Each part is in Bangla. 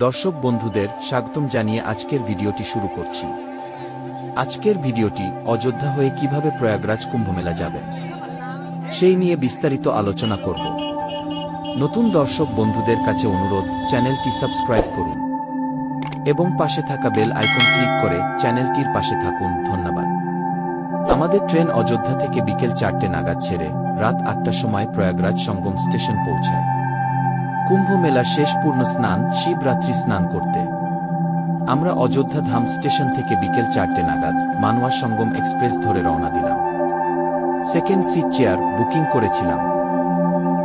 দর্শক বন্ধুদের স্বাগতম জানিয়ে আজকের ভিডিওটি শুরু করছি। আজকের ভিডিওটি অযোধ্যা হয়ে কিভাবে প্রয়াগরাজ কুম্ভমেলা যাবেন সেই নিয়ে বিস্তারিত আলোচনা করব। নতুন দর্শক বন্ধুদের কাছে অনুরোধ, চ্যানেলটি সাবস্ক্রাইব করুন এবং পাশে থাকা বেল আইকন ক্লিক করে চ্যানেলটির পাশে থাকুন। ধন্যবাদ। আমাদের ট্রেন অযোধ্যা থেকে বিকেল 4টে নাগাদ ছেড়ে রাত 8টার সময় প্রয়াগরাজ সঙ্গম স্টেশন পৌঁছায় কুম্ভ মেলার শেষ পূর্ণ স্নান শিবরাত্রি স্নান করতে। আমরা অযোধ্যা ধাম স্টেশন থেকে বিকেল 4টে নাগাদ মানওয়া সঙ্গম এক্সপ্রেস ধরে রওনা দিলাম। সেকেন্ড সিট চেয়ার বুকিং করেছিলাম,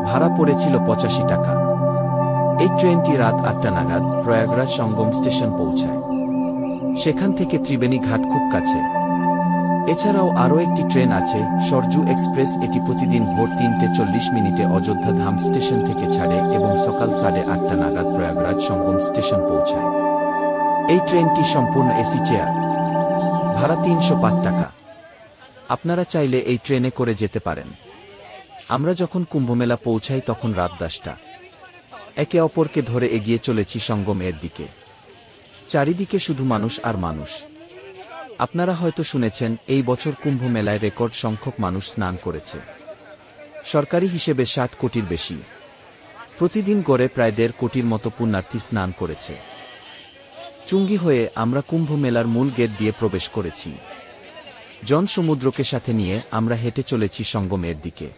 ভাড়া পড়েছিল 85 টাকা। এই ট্রেনটি রাত 8টা নাগাদ প্রয়াগরাজ সঙ্গম স্টেশন পৌঁছায়। সেখান থেকে ত্রিবেণী ঘাট খুব কাছে। এছাড়াও আরও একটি ট্রেন আছে সরজু এক্সপ্রেস। এটি প্রতিদিন ভোর 3:40 অযোধ্যা ধাম স্টেশন থেকে ছাড়ে এবং সকাল 8:30 নাগাদ প্রয়াগরাজ সঙ্গম স্টেশন পৌঁছায়। এই ট্রেনটি সম্পূর্ণ এসি চেয়ার, ভাড়া 305 টাকা। আপনারা চাইলে এই ট্রেনে করে যেতে পারেন। আমরা যখন কুম্ভমেলা পৌঁছাই তখন রাত 10টা। একে অপরকে ধরে এগিয়ে চলেছি সঙ্গম এর দিকে। চারিদিকে শুধু মানুষ আর মানুষ। আপনারা হয়তো শুনেছেন এই বছর কুম্ভ মেলায় রেকর্ড সংখ্যক মানুষ স্নান করেছে। সরকারি হিসেবে 60 কোটির বেশি। প্রতিদিন গড়ে প্রায় 1.5 কোটির মতো পুণ্যার্থী স্নান করেছে। চুঙ্গি হয়ে আমরা কুম্ভ মেলার মূল গেট দিয়ে প্রবেশ করেছি। জন সমুদ্রকে সাথে নিয়ে আমরা হেঁটে চলেছি সঙ্গম এর দিকে।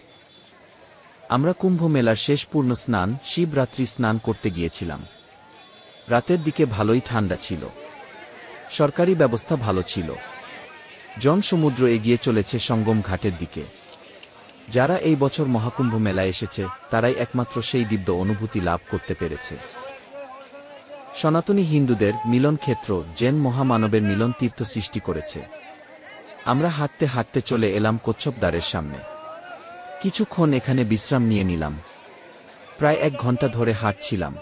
আমরা কুম্ভ মেলার শেষ পূর্ণ স্নান শিবরাত্রি স্নান করতে গিয়েছিলাম। রাতের দিকে ভালোই ঠান্ডা ছিল, সরকারি ব্যবস্থা ভালো ছিল। জন সমুদ্র এগিয়ে চলেছে সঙ্গম ঘাটের দিকে। যারা এই বছর মহাকুম্ভ মেলায় এসেছে তারাই একমাত্র সেই দিব্য অনুভূতি লাভ করতে পেরেছে। সনাতনী হিন্দুদের মিলন ক্ষেত্র জেন মহামানবের মিলন তীর্থ সৃষ্টি করেছে। আমরা হাঁটতে হাঁটতে চলে এলাম কচ্ছপ দ্বারের সামনে। কিছুক্ষণ এখানে বিশ্রাম নিয়ে নিলাম। প্রায় 1 ঘন্টা ধরে হাঁটছিলাম।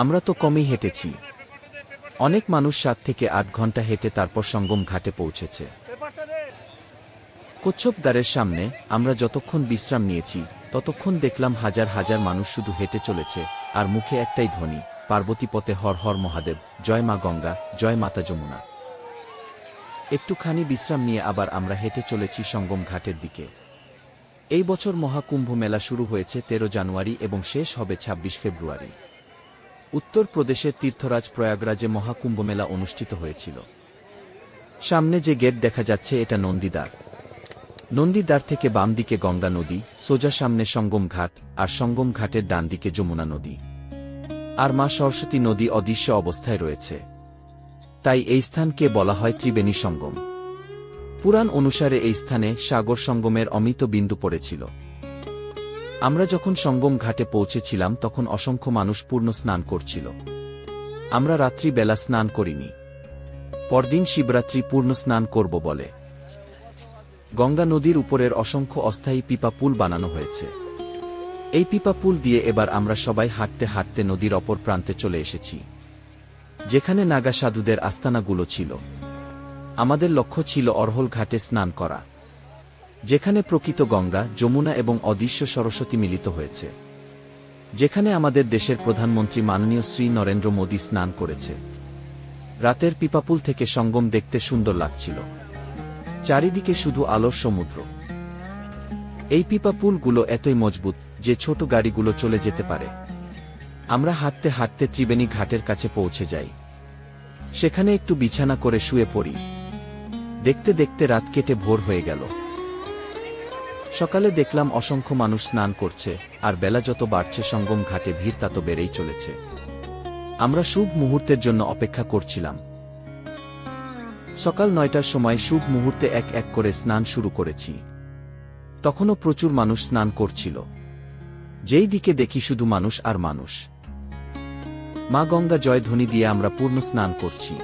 আমরা তো কমই হেঁটেছি। অনেক মানুষ 7 থেকে 8 ঘন্টা হেঁটে তারপর সঙ্গম ঘাটে পৌঁছেছে। কচ্ছপ দ্বারের সামনে আমরা যতক্ষণ বিশ্রাম নিয়েছি ততক্ষণ দেখলাম হাজার হাজার মানুষ শুধু হেঁটে চলেছে আর মুখে একটাই ধ্বনি, পার্বতী পথে হর হর মহাদেব, জয় মা গঙ্গা, জয় মাতা যমুনা। একটুখানি বিশ্রাম নিয়ে আবার আমরা হেঁটে চলেছি সঙ্গম ঘাটের দিকে। এই বছর মহাকুম্ভ মেলা শুরু হয়েছে 13 জানুয়ারি এবং শেষ হবে 26 ফেব্রুয়ারি। উত্তর প্রদেশের তীর্থরাজ প্রয়াগরাজে মহাকুম্ভ মেলা অনুষ্ঠিত হয়েছিল। সামনে যে গেট দেখা যাচ্ছে এটা নন্দীদ্বার। নন্দীদ্বার থেকে বাম দিকে গঙ্গা নদী, সোজা সামনে সঙ্গম ঘাট, আর সঙ্গম ঘাটের ডান দিকে যমুনা নদী আর মা সরস্বতী নদী অদৃশ্য অবস্থায় রয়েছে। তাই এই স্থানকে বলা হয় ত্রিবেণী সঙ্গম। পুরাণ অনুসারে এই স্থানে সাগর সঙ্গমের অমিত বিন্দু পড়েছিল। আমরা যখন সঙ্গম ঘাটে পৌঁছেছিলাম তখন অসংখ্য মানুষ পূর্ণ স্নান করছিল। আমরা রাত্রি বেলা স্নান করিনি। পরদিন শিবরাত্রি পূর্ণ স্নান করব বলে গঙ্গা নদীর উপরের অসংখ্য অস্থায়ী পিপা পুল বানানো হয়েছে। এই পিপা পুল দিয়ে এবার আমরা সবাই হাঁটতে হাঁটতে নদীর অপর প্রান্তে চলে এসেছি, যেখানে নাগা সাধুদের আস্তানাগুলো ছিল। আমাদের লক্ষ্য ছিল অরহল ঘাটে স্নান করা, যেখানে প্রকৃত গঙ্গা, যমুনা এবং অদৃশ্য সরস্বতী মিলিত হয়েছে, যেখানে আমাদের দেশের প্রধানমন্ত্রী মাননীয় শ্রী নরেন্দ্র মোদী স্নান করেছে। রাতের পিপাপুল থেকে সঙ্গম দেখতে সুন্দর লাগছিল। চারিদিকে শুধু আলোর সমুদ্র। এই পিপাপুলগুলো এতই মজবুত যে ছোট গাড়িগুলো চলে যেতে পারে। আমরা হাঁটতে হাঁটতে ত্রিবেণী ঘাটের কাছে পৌঁছে যাই। সেখানে একটু বিছানা করে শুয়ে পড়ি। দেখতে দেখতে রাত কেটে ভোর হয়ে গেল। সকালে দেখলাম অসংখ্য মানুষ স্নান করছে, আর বেলা যত বাড়ছে সঙ্গম ঘাটে ভিড় তত বেড়েই চলেছে। আমরা শুভ মুহূর্তের জন্য অপেক্ষা করছিলাম। সকাল 9টার সময় শুভ মুহূর্তে এক এক করে স্নান শুরু করেছি। তখনও প্রচুর মানুষ স্নান করছিল। যেই দিকে দেখি শুধু মানুষ আর মানুষ। মা গঙ্গা জয় ধ্বনি দিয়ে আমরা পূর্ণ স্নান করছি।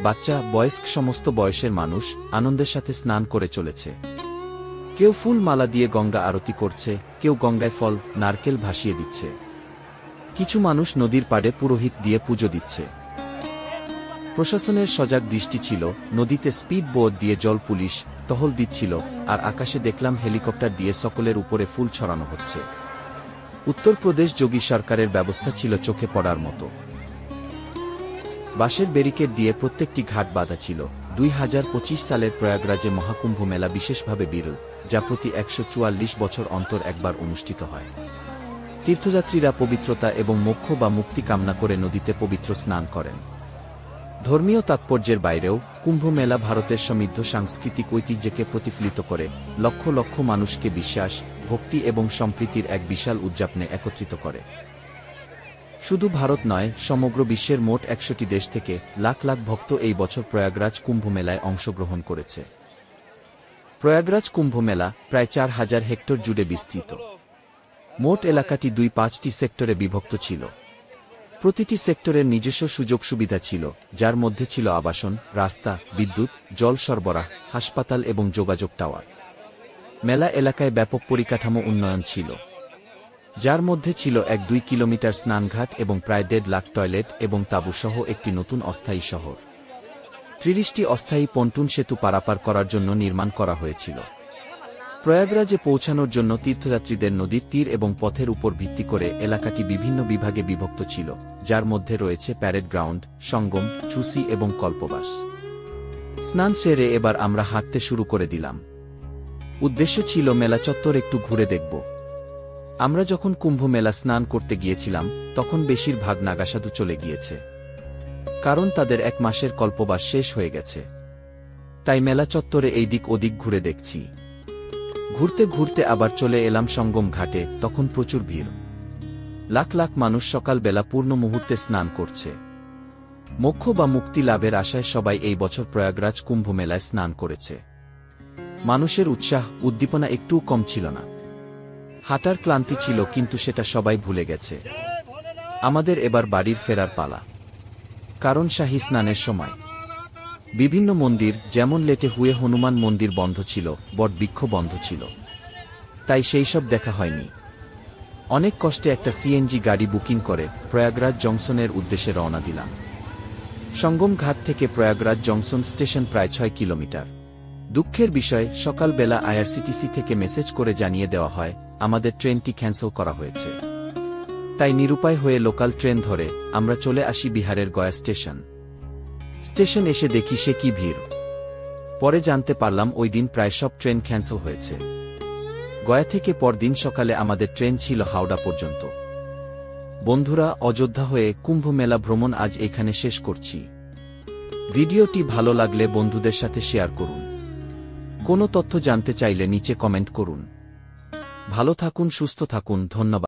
বাচ্চা, বয়স্ক সমস্ত বয়সের মানুষ আনন্দের সাথে স্নান করে চলেছে। কেউ ফুল মালা দিয়ে গঙ্গা আরতি করছে, কেউ গঙ্গায় ফল, নারকেল ভাসিয়ে দিচ্ছে। কিছু মানুষ নদীর পাড়ে পুরোহিত দিয়ে পুজো দিচ্ছে। প্রশাসনের সজাগ দৃষ্টি ছিল। নদীতে স্পিড বোট দিয়ে জল পুলিশ টহল দিচ্ছিল, আর আকাশে দেখলাম হেলিকপ্টার দিয়ে সকলের উপরে ফুল ছড়ানো হচ্ছে। উত্তরপ্রদেশ যোগী সরকারের ব্যবস্থা ছিল চোখে পড়ার মতো। বাঁশের ব্যারিকেড দিয়ে প্রত্যেকটি ঘাট বাঁধা ছিল। 2025 সালের প্রয়াগরাজে মহাকুম্ভ মেলা বিশেষভাবে বিরল, যা প্রতি 144 বছর অন্তর একবার অনুষ্ঠিত হয়। তীর্থযাত্রীরা পবিত্রতা এবং মোক্ষ বা মুক্তি কামনা করে নদীতে পবিত্র স্নান করেন। ধর্মীয় তাৎপর্যের বাইরেও কুম্ভ মেলা ভারতের সমৃদ্ধ সাংস্কৃতিক ঐতিহ্যকে প্রতিফলিত করে, লক্ষ লক্ষ মানুষকে বিশ্বাস, ভক্তি এবং সম্প্রীতির এক বিশাল উদযাপনে একত্রিত করে। শুধু ভারত নয়, সমগ্র বিশ্বের মোট 100টি দেশ থেকে লাখ লাখ ভক্ত এই বছর প্রয়াগরাজ কুম্ভ মেলায় অংশগ্রহণ করেছে। প্রয়াগরাজ কুম্ভ মেলা প্রায় 4000 হেক্টর জুড়ে বিস্তৃত। মোট এলাকাটি 5টি সেক্টরে বিভক্ত ছিল। প্রতিটি সেক্টরের নিজস্ব সুযোগ সুবিধা ছিল, যার মধ্যে ছিল আবাসন, রাস্তা, বিদ্যুৎ, জল সরবরাহ, হাসপাতাল এবং যোগাযোগ টাওয়ার। মেলা এলাকায় ব্যাপক পরিকাঠামো উন্নয়ন ছিল, যার মধ্যে ছিল 1-2 কিলোমিটার স্নানঘাট এবং প্রায় 1.5 লাখ টয়লেট এবং তাঁবু সহ একটি নতুন অস্থায়ী শহর। 30টি অস্থায়ী পন্টুন সেতু পারাপার করার জন্য নির্মাণ করা হয়েছিল। প্রয়াগরাজে পৌঁছানোর জন্য তীর্থযাত্রীদের নদীর তীর এবং পথের উপর ভিত্তি করে এলাকাটি বিভিন্ন বিভাগে বিভক্ত ছিল, যার মধ্যে রয়েছে প্যারেড গ্রাউন্ড, সঙ্গম, চুসি এবং কল্পবাস। স্নান সেরে এবার আমরা হাঁটতে শুরু করে দিলাম। উদ্দেশ্য ছিল মেলা চত্বর একটু ঘুরে দেখব। আমরা যখন কুম্ভ মেলা স্নান করতে গিয়েছিলাম, তখন বেশিরভাগ নাগাসাধু চলে গিয়েছে, কারণ তাদের 1 মাসের কল্পবাস শেষ হয়ে গেছে। তাই মেলা চত্বরে এই দিক ওদিক ঘুরে দেখছি। ঘুরতে ঘুরতে আবার চলে এলাম সঙ্গম ঘাটে, তখন প্রচুর ভিড়। লাখ লাখ মানুষ সকালবেলা পূর্ণ মুহূর্তে স্নান করছে। মোক্ষ বা মুক্তি লাভের আশায় সবাই এই বছর প্রয়াগরাজ কুম্ভ মেলায় স্নান করেছে। মানুষের উৎসাহ, উদ্দীপনা একটুও কম ছিল না। হাঁটার ক্লান্তি ছিল, কিন্তু সেটা সবাই ভুলে গেছে। আমাদের এবার বাড়ির ফেরার পালা, কারণ শাহী স্নানের সময় বিভিন্ন মন্দির, যেমন লেটে হুয়ে হনুমান মন্দির বন্ধ ছিল, বটবৃক্ষ বন্ধ ছিল, তাই সেই সব দেখা হয়নি। অনেক কষ্টে একটা সিএনজি গাড়ি বুকিং করে প্রয়াগরাজ জংশনের উদ্দেশ্যে রওনা দিলাম। সঙ্গম ঘাট থেকে প্রয়াগরাজ জংশন স্টেশন প্রায় 6 কিলোমিটার। দুঃখের বিষয়, সকালবেলা আইআরসিটিসি থেকে মেসেজ করে জানিয়ে দেওয়া হয় আমাদের ট্রেনটি ক্যান্সেল করা হয়েছে। তাই নিরুপায় হয়ে লোকাল ট্রেন ধরে আমরা চলে আসি বিহারের গয়া স্টেশন এসে দেখি সে কি ভিড়। পরে জানতে পারলাম ওই দিন প্রায় সব ট্রেন ক্যান্সেল হয়েছে। গয়া থেকে পরদিন সকালে আমাদের ট্রেন ছিল হাওড়া পর্যন্ত। বন্ধুরা, অযোধ্যা হয়ে কুম্ভ মেলা ভ্রমণ আজ এখানে শেষ করছি। ভিডিওটি ভালো লাগলে বন্ধুদের সাথে শেয়ার করুন। কোনো তথ্য জানতে চাইলে নিচে কমেন্ট করুন। ভালো থাকুন, সুস্থ থাকুন, ধন্যবাদ।